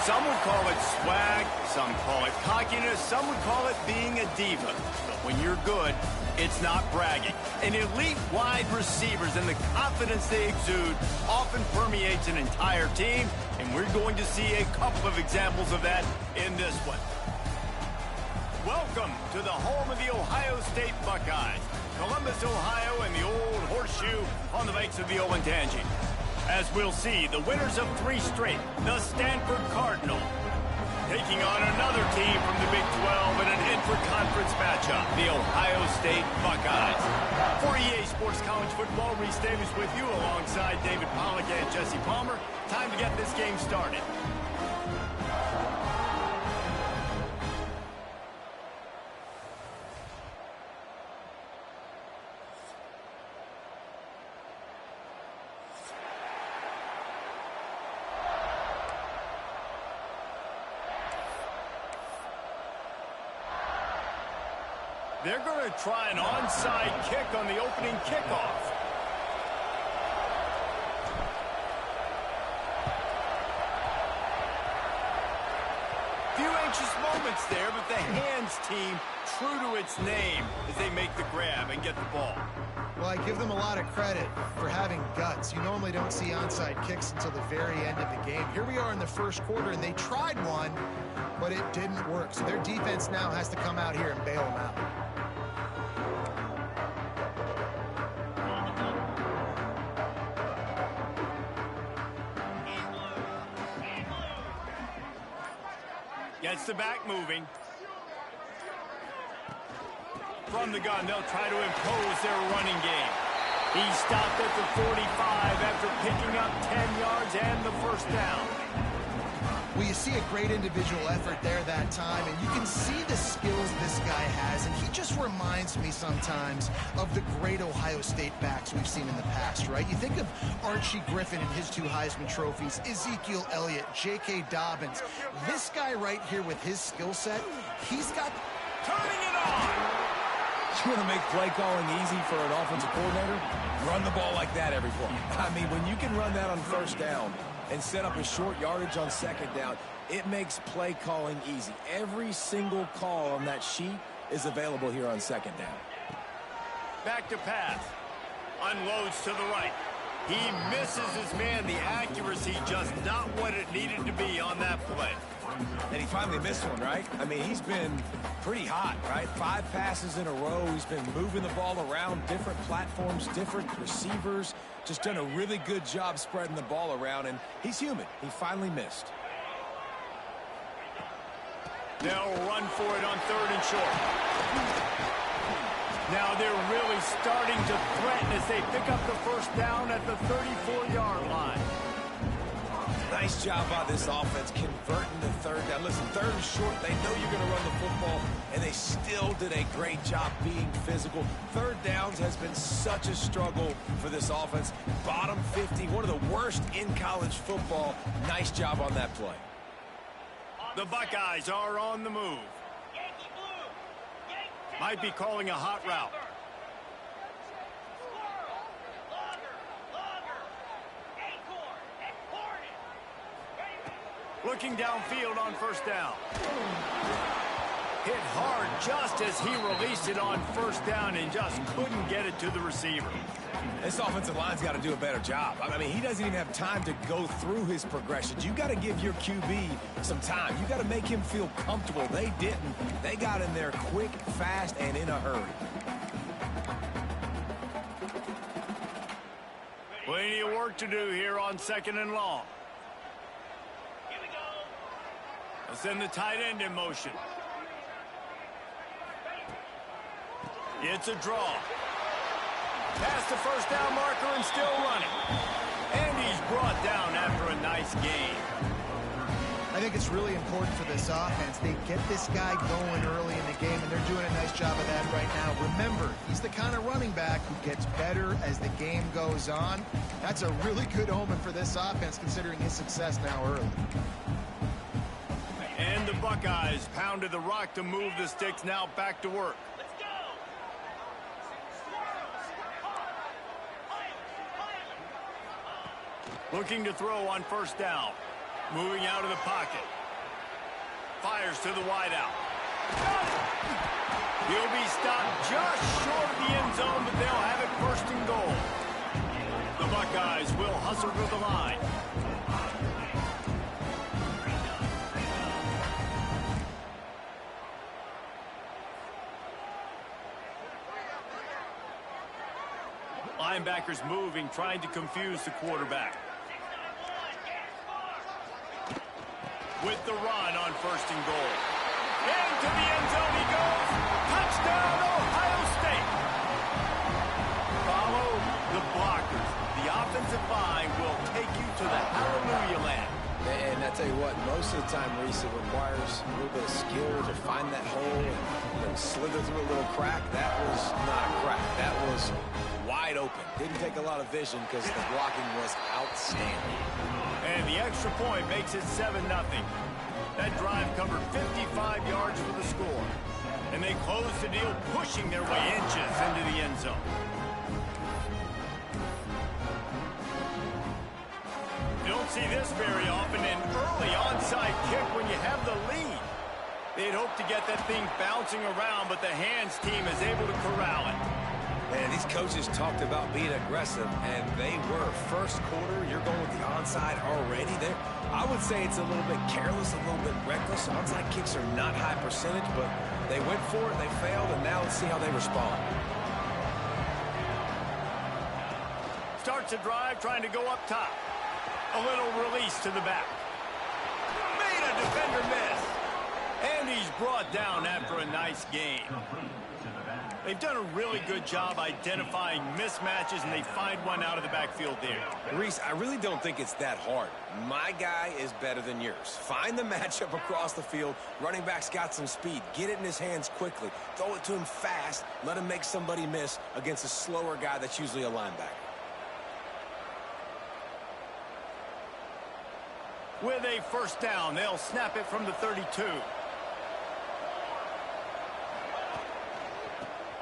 Some would call it swag, some call it cockiness, some would call it being a diva. But when you're good, it's not bragging. And elite wide receivers and the confidence they exude often permeates an entire team, and we're going to see a couple of examples of that in this one. Welcome to the home of the Ohio State Buckeyes, Columbus, Ohio, and the old horseshoe on the banks of the Olentangy. As we'll see, the winners of 3 straight, the Stanford Cardinal, taking on another team from the Big 12 in an intra-conference matchup, the Ohio State Buckeyes. For EA Sports College Football, Reese Davis with you alongside David Pollack and Jesse Palmer. Time to get this game started. They're going to try an onside kick on the opening kickoff. Few anxious moments there, but the hands team true to its name as they make the grab and get the ball. Well, I give them a lot of credit for having guts. You normally don't see onside kicks until the very end of the game. Here we are in the first quarter, and they tried one, but it didn't work. So their defense now has to come out here and bail them out. Gets the back moving. From the gun, they'll try to impose their running game. He stopped at the 45 after picking up 10 yards and the first down. Well, you see a great individual effort there that time, and you can see the skills this guy has, and he just reminds me sometimes of the great Ohio State backs we've seen in the past, right? You think of Archie Griffin and his 2 Heisman trophies, Ezekiel Elliott, J.K. Dobbins. This guy right here with his skill set, he's got... Turning it on! You want to make play calling easy for an offensive coordinator? Run the ball like that every play. I mean, when you can run that on first down and set up a short yardage on second down, it makes play calling easy. Every single call on that sheet is available here on second down. Back to pass. Unloads to the right. He misses his man. The accuracy just not what it needed to be on that play. And he finally missed one, right? I mean, he's been pretty hot, right? 5 passes in a row. He's been moving the ball around different platforms, different receivers. Just done a really good job spreading the ball around, and he's human. He finally missed. They'll run for it on 3rd and short. Now they're really starting to threaten as they pick up the first down at the 34-yard line. Nice job by this offense converting the 3rd down. Listen, 3rd and short, they know you're going to run the football, and they still did a great job being physical. 3rd downs has been such a struggle for this offense. Bottom 50, one of the worst in college football. Nice job on that play. The Buckeyes are on the move. Might be calling a hot route. Looking downfield on first down. Hit hard just as he released it on first down and just couldn't get it to the receiver. This offensive line's got to do a better job. I mean, he doesn't even have time to go through his progressions. You got to give your QB some time. You got to make him feel comfortable. They didn't. They got in there quick, fast, and in a hurry. Plenty of work to do here on 2nd and long. Let's send the tight end in motion. It's a draw. Past the first down marker and still running. And he's brought down after a nice gain. I think it's really important for this offense. They get this guy going early in the game, and they're doing a nice job of that right now. Remember, he's the kind of running back who gets better as the game goes on. That's a really good omen for this offense, considering his success now early. And the Buckeyes pounded the rock to move the sticks, now back to work. Looking to throw on first down. Moving out of the pocket. Fires to the wideout. He'll be stopped just short of the end zone, but they'll have it 1st and goal. The Buckeyes will hustle to the line. Linebackers moving, trying to confuse the quarterback. With the run on 1st and goal. Into the end zone he goes. Touchdown, Ohio State. Follow the blockers. The offensive line will take you to the hallelujah land. And I tell you what, most of the time, Reese, it requires a little bit of skill to find that hole and slither through a little crack. That was not a crack. That was wide open. Didn't take a lot of vision because the blocking was outstanding. And the extra point makes it 7-0. That drive covered 55 yards for the score. And they close the deal, pushing their way inches into the end zone. You don't see this very often, an early onside kick when you have the lead. They'd hope to get that thing bouncing around, but the hands team is able to corral it. Man, these coaches talked about being aggressive, and they were. First quarter, you're going with the onside already there. I would say it's a little bit careless, a little bit reckless. Onside kicks are not high percentage, but they went for it, they failed, and now let's see how they respond. Starts a drive, trying to go up top. A little release to the back. Made a defender miss. And he's brought down after a nice gain. They've done a really good job identifying mismatches, and they find one out of the backfield there. Reese, I really don't think it's that hard. My guy is better than yours. Find the matchup across the field. Running back's got some speed. Get it in his hands quickly. Throw it to him fast. Let him make somebody miss against a slower guy that's usually a linebacker. With a 1st down, they'll snap it from the 32.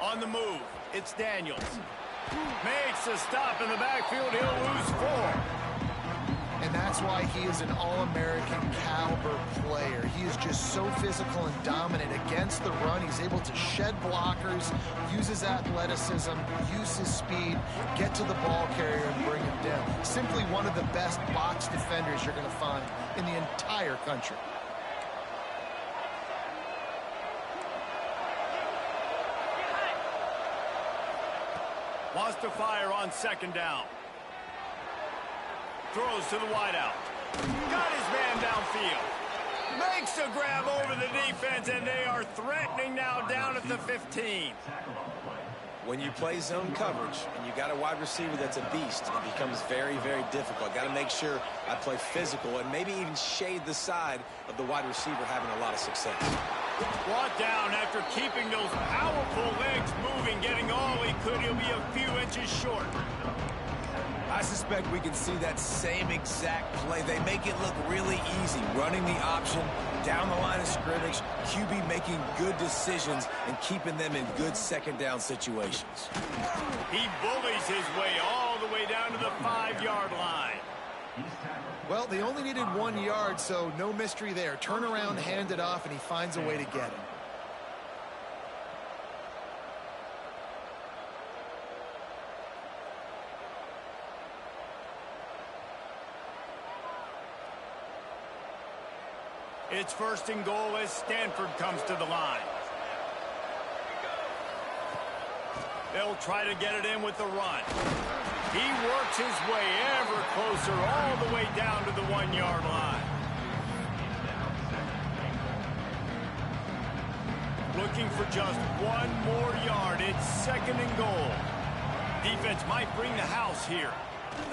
On the move, it's Daniels. Makes a stop in the backfield. He'll lose 4. And that's why he is an All-American caliber player. He is just so physical and dominant against the run. He's able to shed blockers, use his athleticism, use his speed, get to the ball carrier and bring him down. Simply one of the best box defenders you're going to find in the entire country. Wants to fire on 2nd down. Throws to the wideout. Got his man downfield. Makes a grab over the defense, and they are threatening now down at the 15. When you play zone coverage and you got a wide receiver that's a beast, it becomes very, very difficult. Got to make sure I play physical and maybe even shade the side of the wide receiver having a lot of success. Brought down after keeping those powerful legs moving, getting all he could. He'll be a few inches short. I suspect we can see that same exact play. They make it look really easy, running the option down the line of scrimmage, QB making good decisions and keeping them in good 2nd down situations. He bullies his way all the way down to the 5-yard line. Well, they only needed 1 yard, so no mystery there. Turn around, hand it off, and he finds a way to get it. It's 1st and goal as Stanford comes to the line. They'll try to get it in with the run. He works his way ever closer all the way down to the 1-yard line. Looking for just 1 more yard. It's 2nd and goal. Defense might bring the house here.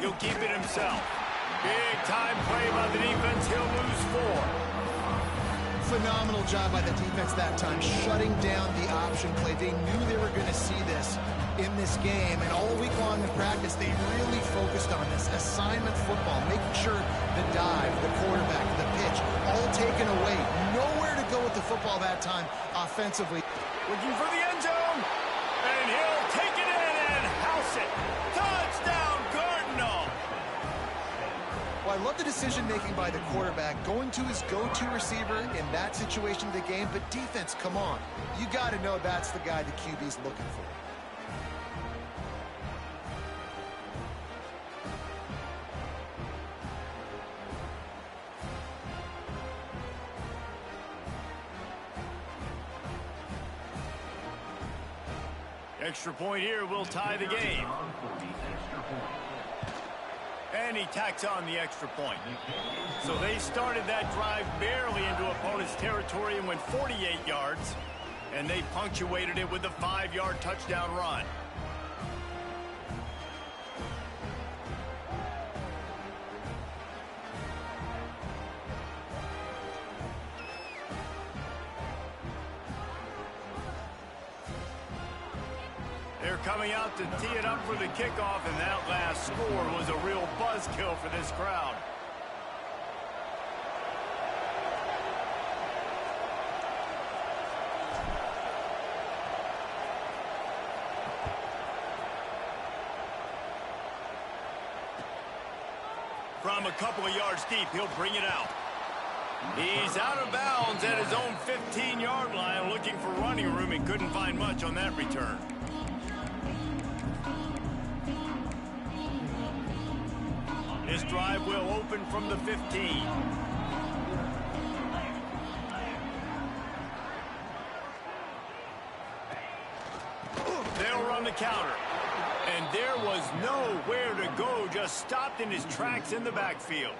He'll keep it himself. Big time play by the defense. He'll lose 4. Phenomenal job by the defense that time, shutting down the option play. They knew they were going to see this in this game, and all week long in practice, they really focused on this assignment football, making sure the dive, the quarterback, the pitch, all taken away. Nowhere to go with the football that time offensively. Looking for the end zone, and he'll take it in and house it. Touchdown, Cardinal! Well, I love the decision-making by the quarterback, going to his go-to receiver in that situation of the game, but defense, come on. You got to know that's the guy the QB's looking for. Extra point here will tie the game. And he tacks on the extra point. So they started that drive barely into opponent's territory and went 48 yards. And they punctuated it with a 5-yard touchdown run. They're coming out to tee it up for the kickoff, and that last score was a real buzzkill for this crowd. From a couple of yards deep, he'll bring it out. He's out of bounds at his own 15-yard line, looking for running room. He couldn't find much on that return. This drive will open from the 15. They'll run the counter. And there was nowhere to go, just stopped in his tracks in the backfield.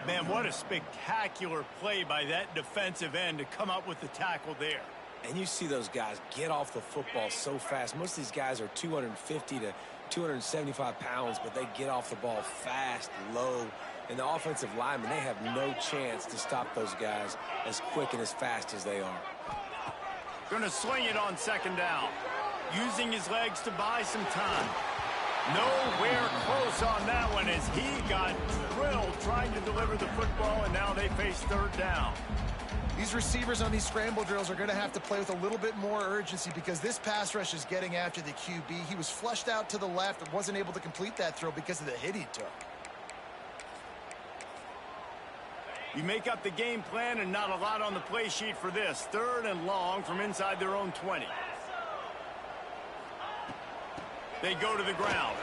Man, what a spectacular play by that defensive end to come up with the tackle there. And you see those guys get off the football so fast. Most of these guys are 250 to 275 pounds, but they get off the ball fast, low. And the offensive linemen, they have no chance to stop those guys as quick and as fast as they are. Gonna sling it on 2nd down. Using his legs to buy some time. Nowhere close on that one as he got drilled trying to deliver the football, and now they face 3rd down. These receivers on these scramble drills are going to have to play with a little bit more urgency because this pass rush is getting after the QB. He was flushed out to the left and wasn't able to complete that throw because of the hit he took. You make up the game plan and not a lot on the play sheet for this. 3rd and long from inside their own 20. They go to the ground.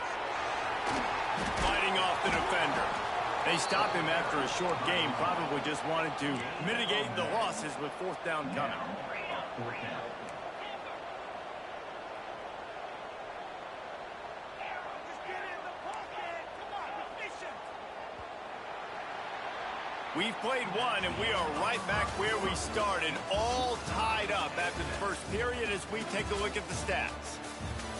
Fighting off the defender. They stopped him after a short game. Probably just wanted to mitigate the losses with 4th down coming. We've played one, and we are right back where we started, all tied up after the first period as we take a look at the stats.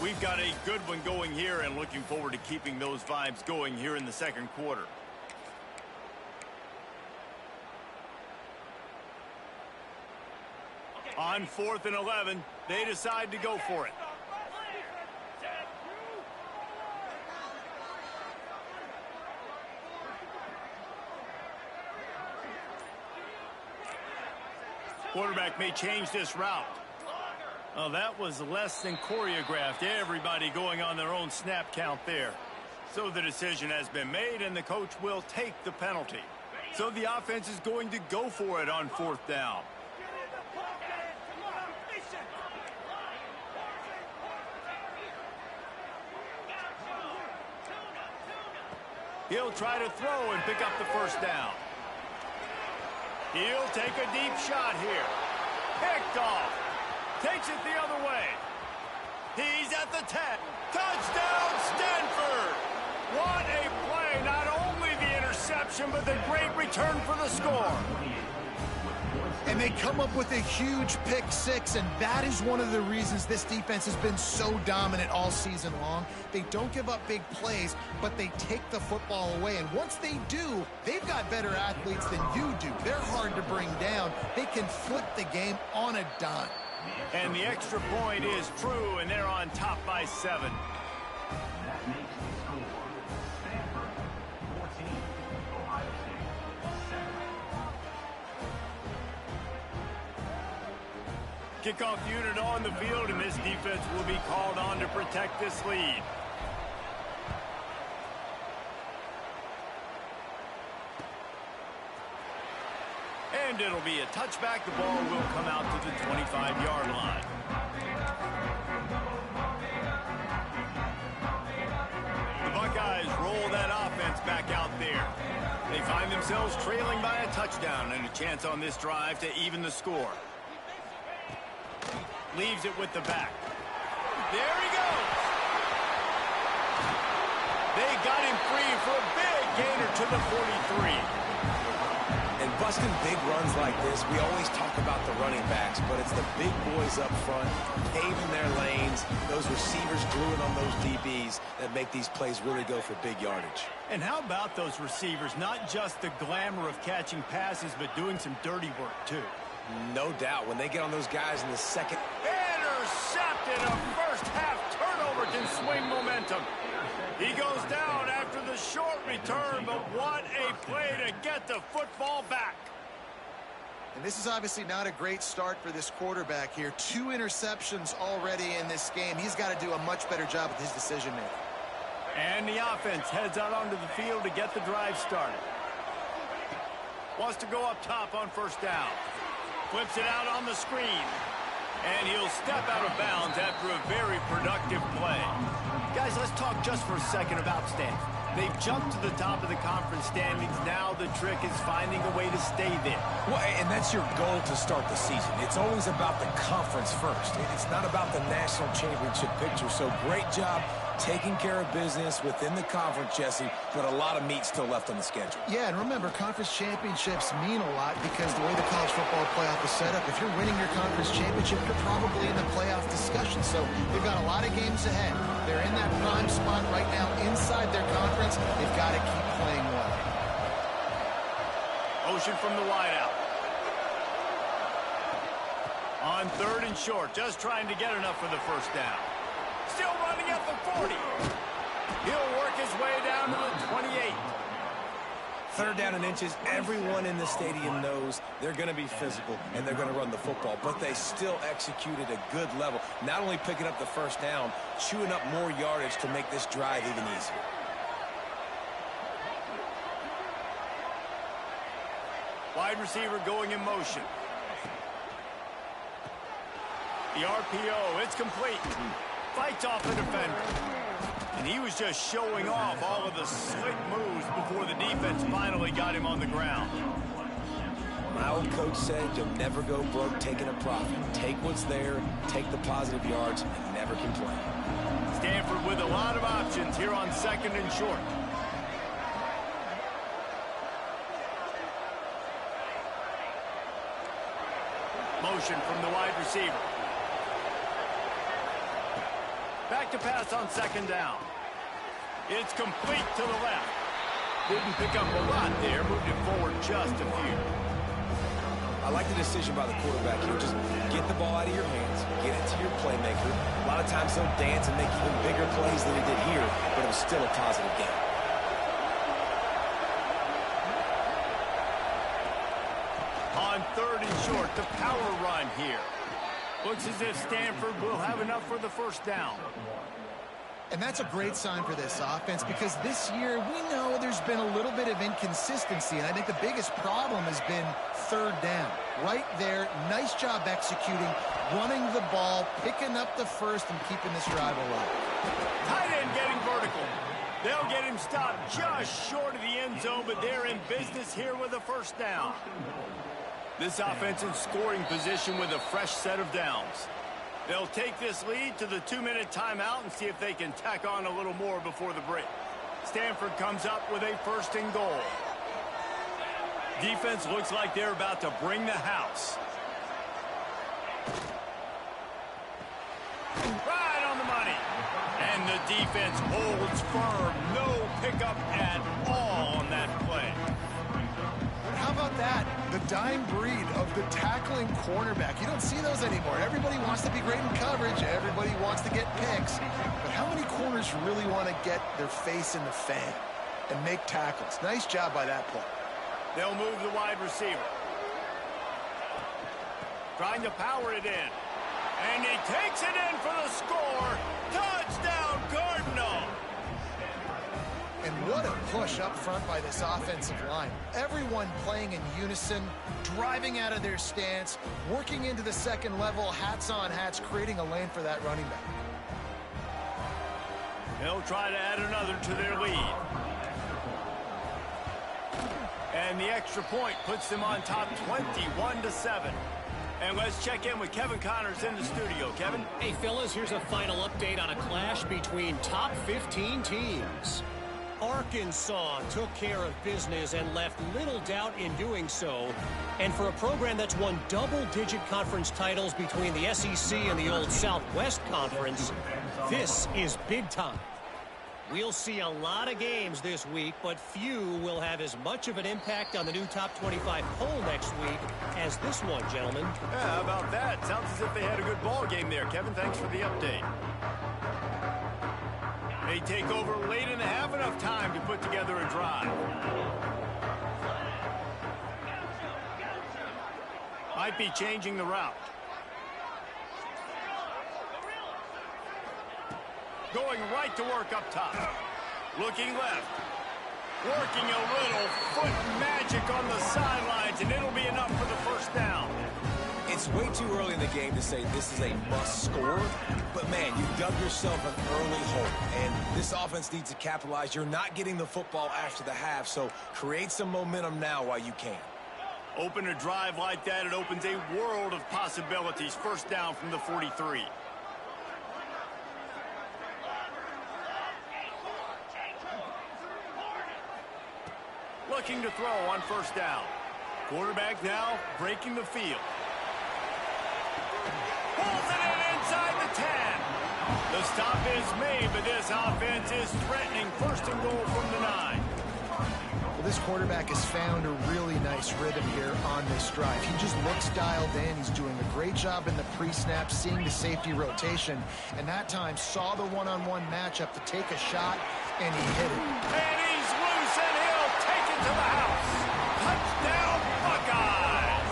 We've got a good one going here and looking forward to keeping those vibes going here in the 2nd quarter. On 4th and 11, they decide to go for it. Quarterback may change this route. Oh, that was less than choreographed. Everybody going on their own snap count there. So the decision has been made, and the coach will take the penalty. So the offense is going to go for it on 4th down. He'll try to throw and pick up the 1st down. He'll take a deep shot here. Picked off. Takes it the other way. He's at the 10. Touchdown, Stanford! What a play. Not only the interception, but the great return for the score. And they come up with a huge pick 6, and that is one of the reasons this defense has been so dominant all season long. They don't give up big plays, but they take the football away. And once they do, they've got better athletes than you do. They're hard to bring down. They can flip the game on a dime. And the extra point is true, and they're on top by 7. That makes the score Stanford 14, Ohio State 7. Kickoff unit on the field, and this defense will be called on to protect this lead. And it'll be a touchback. The ball will come out to the 25-yard line. The Buckeyes roll that offense back out there. They find themselves trailing by a touchdown and a chance on this drive to even the score. Leaves it with the back. There he goes. They got him free for a big gainer to the 43. And busting big runs like this, we always talk about the running backs, but it's the big boys up front, paving their lanes, those receivers gluing on those DBs that make these plays really go for big yardage. And how about those receivers? Not just the glamour of catching passes, but doing some dirty work, too. No doubt. When they get on those guys in the second. Intercepted! A first-half turnover can swing momentum. He goes down after the short return, but what a play to get the football back. And this is obviously not a great start for this quarterback here. 2 interceptions already in this game. He's got to do a much better job with his decision-making. And the offense heads out onto the field to get the drive started. Wants to go up top on 1st down. Flips it out on the screen. And he'll step out of bounds after a very productive play. Guys, let's talk just for a second about Stanford. They've jumped to the top of the conference standings. Now the trick is finding a way to stay there. Well, and that's your goal to start the season. It's always about the conference first. It's not about the national championship picture. So great job taking care of business within the conference, Jesse, but a lot of meat still left on the schedule. Yeah, and remember, conference championships mean a lot because the way the college football playoff is set up, if you're winning your conference championship, you're probably in the playoff discussion. So they've got a lot of games ahead. They're in that prime spot right now inside their conference. They've got to keep playing well. Motion from the wideout. On 3rd and short, just trying to get enough for the 1st down. Still running at the 40. He'll work his way down to the 28. 3rd down and inches. Everyone in the stadium knows they're going to be physical and they're going to run the football, but they still executed a good level. Not only picking up the 1st down, chewing up more yardage to make this drive even easier. Wide receiver going in motion. The RPO, it's complete. Fights off the defender. And he was just showing off all of the slick moves before the defense finally got him on the ground. My old coach said you'll never go broke taking a profit. Take what's there, take the positive yards, and never complain. Stanford with a lot of options here on 2nd and short. Motion from the wide receiver. Back to pass on 2nd down. It's complete to the left. Didn't pick up a lot there. Moved it forward just a few. I like the decision by the quarterback here. Just get the ball out of your hands. Get it to your playmaker. A lot of times he'll dance and make even bigger plays than he did here, but it was still a positive game. On 3rd and short, the power run here. Looks as if Stanford will have enough for the 1st down. And that's a great sign for this offense because this year we know there's been a little bit of inconsistency, and I think the biggest problem has been third down. Right there, nice job executing, running the ball, picking up the first, and keeping this drive alive. Tight end getting vertical. They'll get him stopped just short of the end zone, but they're in business here with a first down. This offense in scoring position with a fresh set of downs. They'll take this lead to the 2-minute timeout and see if they can tack on a little more before the break. Stanford comes up with a first and goal. Defense looks like they're about to bring the house. Right on the money. And the defense holds firm. No pickup at all on that play. How about that? The dying breed of the tackling cornerback. You don't see those anymore. Everybody wants to be great in coverage. Everybody wants to get picks. But how many corners really want to get their face in the fan and make tackles? Nice job by that play. They'll move the wide receiver. Trying to power it in. And he takes it in for the score. Touchdown, Cardinal. And what a push up front by this offensive line. Everyone playing in unison, driving out of their stance, working into the second level, hats on hats, creating a lane for that running back. They'll try to add another to their lead. And the extra point puts them on top 21-7. And let's check in with Kevin Connors in the studio. Kevin? Hey, fellas, here's a final update on a clash between top 15 teams. Arkansas took care of business and left little doubt in doing so. And for a program that's won double-digit conference titles between the SEC and the old Southwest Conference, this is big time. We'll see a lot of games this week, but few will have as much of an impact on the new top 25 poll next week as this one, gentlemen. Yeah, how about that? Sounds as if they had a good ball game there. Kevin, thanks for the update. They take over late in the half, enough time to put together a drive. Might be changing the route. Going right to work up top. Looking left. Working a little foot magic on the sidelines, and it'll be enough for the first down. It's way too early in the game to say this is a must score, but man, you dug yourself an early hole, and this offense needs to capitalize. You're not getting the football after the half, so create some momentum now while you can. Open a drive like that, it opens a world of possibilities. First down from the 43. Looking to throw on first down. Quarterback now breaking the field. Pulls it in inside the 10. The stop is made, but this offense is threatening first and goal from the 9. Well, this quarterback has found a really nice rhythm here on this drive. He just looks dialed in. He's doing a great job in the pre-snap, seeing the safety rotation, and that time saw the one-on-one matchup to take a shot, and he hit it. And he's loose, and he'll take it to the house. Touchdown, Buckeyes!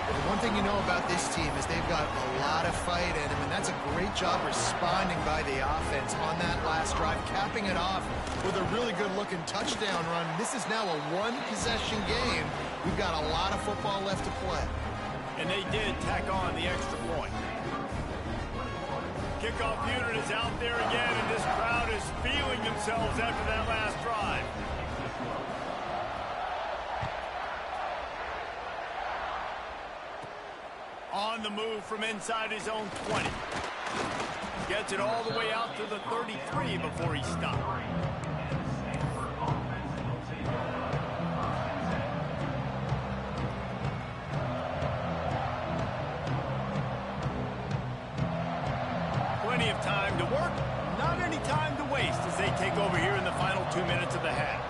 The one thing you know about this team is they've got a lot of fight in them, and that's a great job responding by the offense on that last drive, capping it off with a really good-looking touchdown run. This is now a one-possession game. We've got a lot of football left to play. And they did tack on the extra point. Kickoff unit is out there again, and this crowd is feeling themselves after that last drive. On the move from inside his own 20. Gets it all the way out to the 33 before he stopped. Plenty of time to work, not any time to waste as they take over here in the final 2 minutes of the half.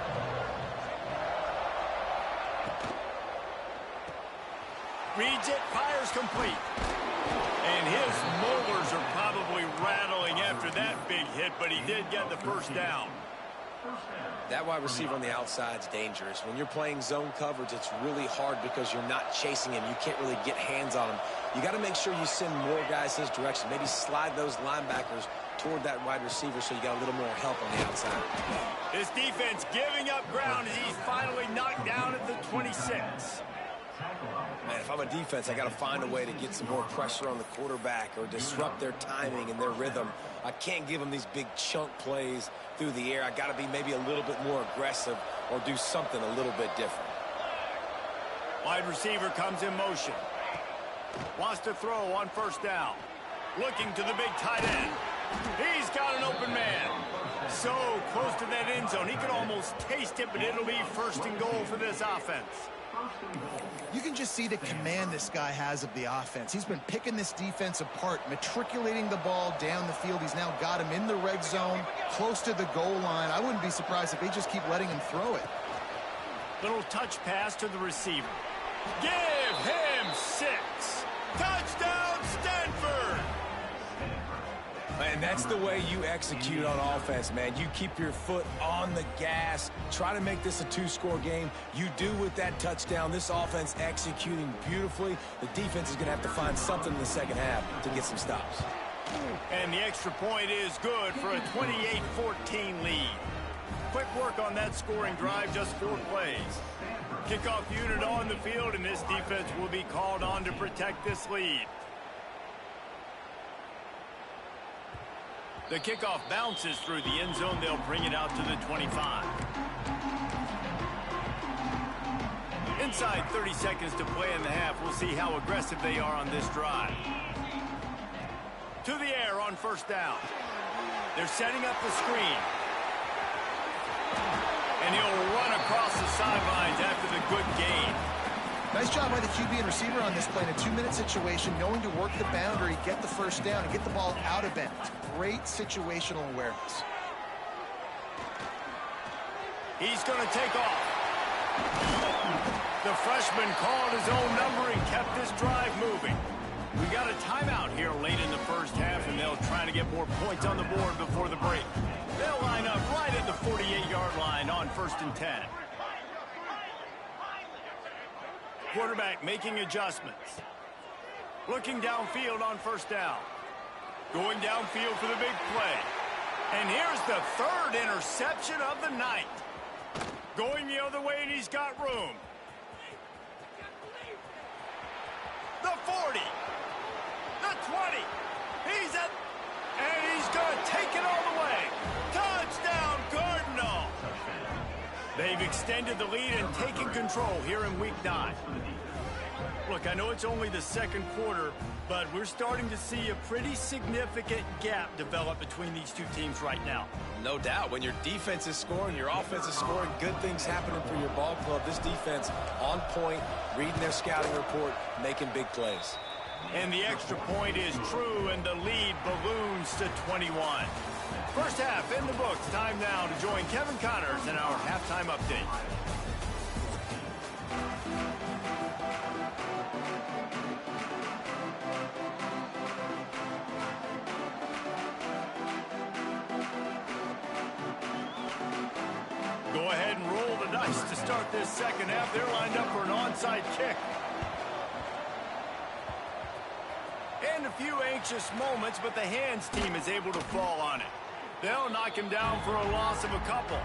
Reads it, fires complete. And his molars are probably rattling after that big hit, but he did get the first down. That wide receiver on the outside is dangerous. When you're playing zone coverage, it's really hard because you're not chasing him. You can't really get hands on him. You got to make sure you send more guys his direction. Maybe slide those linebackers toward that wide receiver so you got a little more help on the outside. This defense giving up ground as he's finally knocked down at the 26. Man, if I'm a defense, I got to find a way to get some more pressure on the quarterback or disrupt their timing and their rhythm. I can't give them these big chunk plays through the air. I got to be maybe a little bit more aggressive or do something a little bit different. Wide receiver comes in motion. Wants to throw on first down. Looking to the big tight end. He's got an open man. So close to that end zone. He could almost taste it, but it'll be first and goal for this offense. You can just see the command this guy has of the offense. He's been picking this defense apart, matriculating the ball down the field. He's now got him in the red zone, close to the goal line. I wouldn't be surprised if they just keep letting him throw it. Little touch pass to the receiver. Give him 6. Touchdown, Stanford! And that's the way you execute on offense, man. You keep your foot on the gas. Try to make this a 2-score game. You do with that touchdown. This offense executing beautifully. The defense is going to have to find something in the second half to get some stops. And the extra point is good for a 28-14 lead. Quick work on that scoring drive, just 4 plays. Kickoff unit on the field, and this defense will be called on to protect this lead. The kickoff bounces through the end zone. They'll bring it out to the 25. Inside 30 seconds to play in the half. We'll see how aggressive they are on this drive. To the air on first down. They're setting up the screen. And he'll run across the sidelines after the good gain. Nice job by the QB and receiver on this play in a 2-minute situation, knowing to work the boundary, get the first down, and get the ball out of bounds. Great situational awareness. He's going to take off. The freshman called his own number and kept this drive moving. We got a timeout here late in the first half, and they'll try to get more points on the board before the break. They'll line up right at the 48-yard line on 1st and 10. Quarterback making adjustments. Looking downfield on first down. Going downfield for the big play. And here's the 3rd interception of the night. Going the other way, and he's got room. The 40. The 20. He's at... And he's going to take it all the way. Touchdown, Cardinal. They've extended the lead and taken control here in Week 9. Look, I know it's only the second quarter, but we're starting to see a pretty significant gap develop between these two teams right now. No doubt. When your defense is scoring, your offense is scoring, good things happening for your ball club. This defense on point, reading their scouting report, making big plays. And the extra point is true, and the lead balloons to 21. First half in the books. Time now to join Kevin Connors in our halftime update. Go ahead and roll the dice to start this second half. They're lined up for an onside kick. And a few anxious moments, but the hands team is able to fall on it. They'll knock him down for a loss of a couple.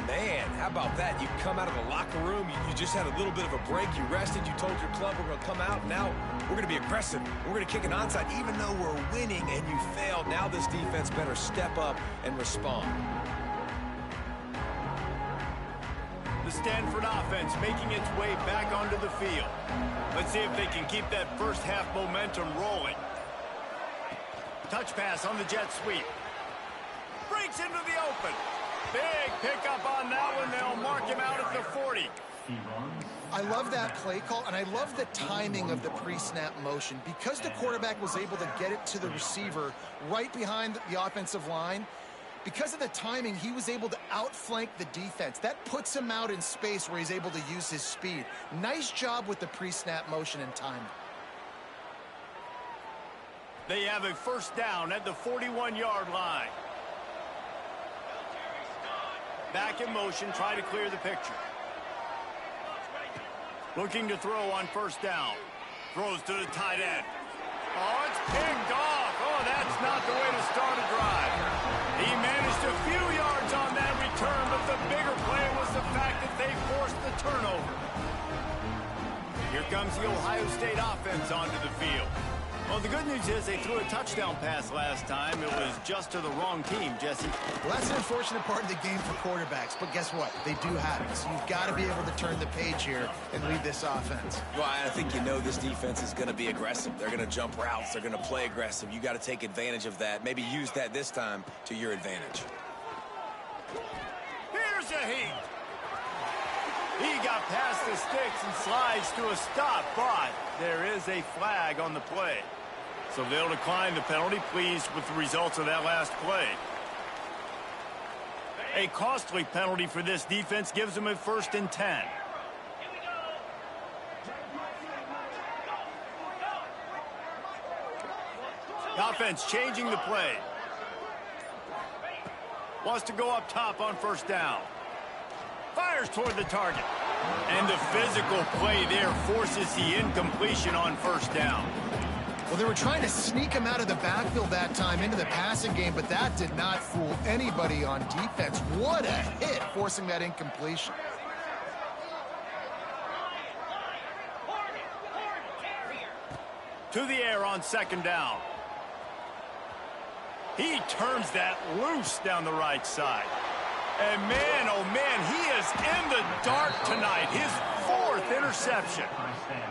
Man, how about that? You come out of the locker room, you just had a little bit of a break, you rested, you told your club we're going to come out, and now we're going to be aggressive. We're going to kick an onside, even though we're winning and you failed. Now this defense better step up and respond. The Stanford offense making its way back onto the field. Let's see if they can keep that first half momentum rolling. Touch pass on the jet sweep. Breaks into the open. Big pickup on that one. They'll mark him out at the 40. I love that play call, and I love the timing of the pre-snap motion. Because the quarterback was able to get it to the receiver right behind the offensive line, because of the timing, he was able to outflank the defense. That puts him out in space where he's able to use his speed. Nice job with the pre-snap motion and timing. They have a first down at the 41-yard line. Back in motion, try to clear the picture. Looking to throw on first down. Throws to the tight end. Oh, it's picked off. Oh, that's not the way to start a drive. He managed a few yards on that return, but the bigger play was the fact that they forced the turnover. Here comes the Ohio State offense onto the field. Well, the good news is they threw a touchdown pass last time. It was just to the wrong team, Jesse. Well, that's an unfortunate part of the game for quarterbacks, but guess what? They do have it, so you've got to be able to turn the page here and lead this offense. Well, I think you know this defense is going to be aggressive. They're going to jump routes. They're going to play aggressive. You got to take advantage of that. Maybe use that this time to your advantage. Here's a heat. He got past the sticks and slides to a stop, but there is a flag on the play. So they'll decline the penalty, pleased with the results of that last play. A costly penalty for this defense gives them a 1st and 10. The offense changing the play. Wants to go up top on 1st down. Fires toward the target. And the physical play there forces the incompletion on 1st down. Well, they were trying to sneak him out of the backfield that time into the passing game, but that did not fool anybody on defense. What a hit, forcing that incompletion. To the air on 2nd down. He turns that loose down the right side. And man, oh man, he is in the dark tonight. His 4th interception.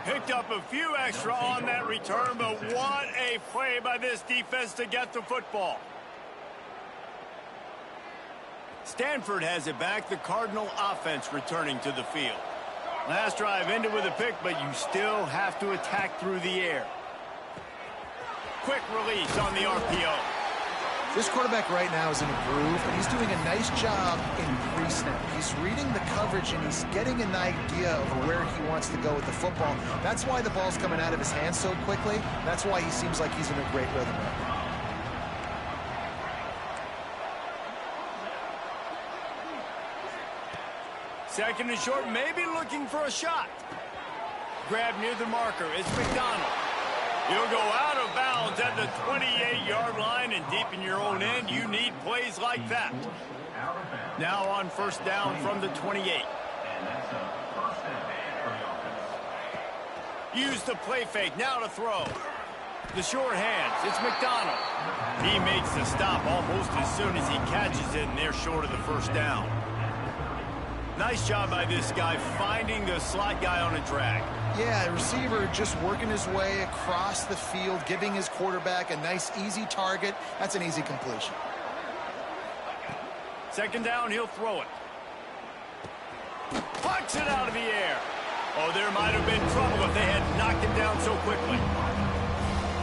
Picked up a few extra on that return, but what a play by this defense to get the football. Stanford has it back. The Cardinal offense returning to the field. Last drive ended with a pick, but you still have to attack through the air. Quick release on the RPO. This quarterback right now is in a groove, and he's doing a nice job in pre-snap. He's reading the coverage, and he's getting an idea of where he wants to go with the football. That's why the ball's coming out of his hands so quickly. That's why he seems like he's in a great rhythm right now. 2nd and short, maybe looking for a shot. Grab near the marker. It's McDonald. He'll go out of bounds at the 28-yard line, and deep in your own end, you need plays like that. Now on 1st down from the 28. Use the play fake, now to throw. The short hands, it's McDonald. He makes the stop almost as soon as he catches it, and they're short of the 1st down. Nice job by this guy finding the slot guy on a drag. Yeah, the receiver just working his way across the field, giving his quarterback a nice, easy target. That's an easy completion. 2nd down, he'll throw it. Plucks it out of the air. Oh, there might have been trouble if they had knocked him down so quickly.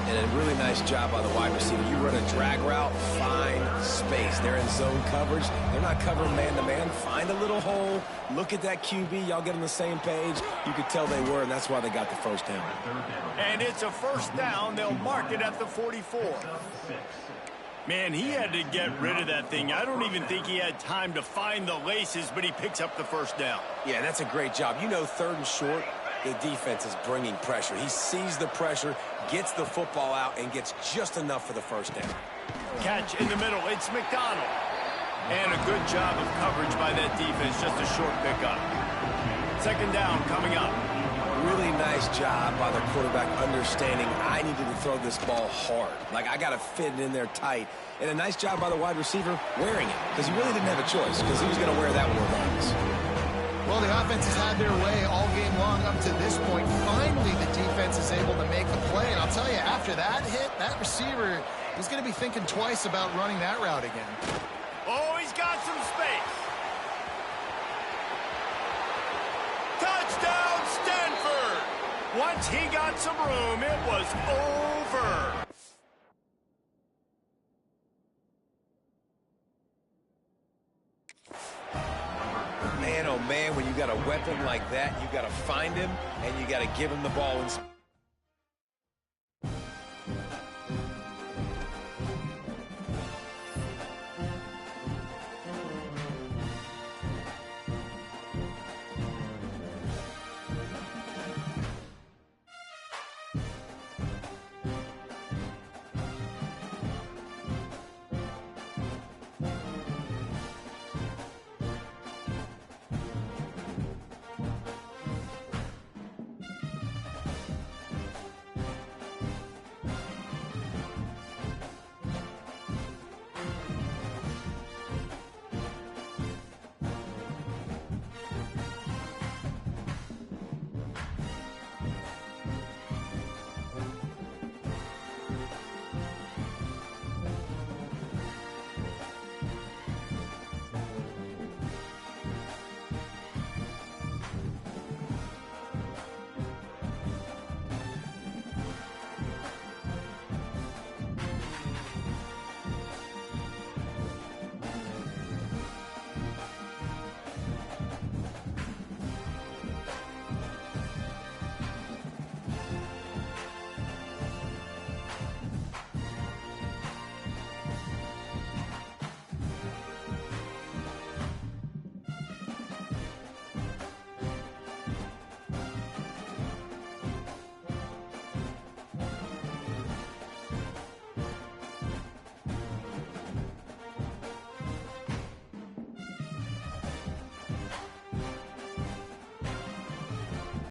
And a really nice job by the wide receiver. You run a drag route, find space. They're in zone coverage. They're not covering man-to-man. Find a little hole. Look at that QB. Y'all get on the same page. You could tell they were, and that's why they got the 1st down. And it's a 1st down. They'll mark it at the 44. Man, he had to get rid of that thing. I don't even think he had time to find the laces, but he picks up the 1st down. Yeah, that's a great job. You know, 3rd and short, the defense is bringing pressure. He sees the pressure, gets the football out, and gets just enough for the 1st down. Catch in the middle. It's McDonald. And a good job of coverage by that defense. Just a short pickup. 2nd down coming up. Really nice job by the quarterback understanding I needed to throw this ball hard. Like, I got to fit it in there tight. And a nice job by the wide receiver wearing it, because he really didn't have a choice, because he was going to wear that one regardless. Well, the offense has had their way all game long up to this point. Finally, the defense is able to make the play. And I'll tell you, after that hit, that receiver is going to be thinking twice about running that route again. Oh, he's got some space. Touchdown, Stanford! Once he got some room, it was over. Man, oh man, when you got a weapon like that, you got to find him and you got to give him the ball in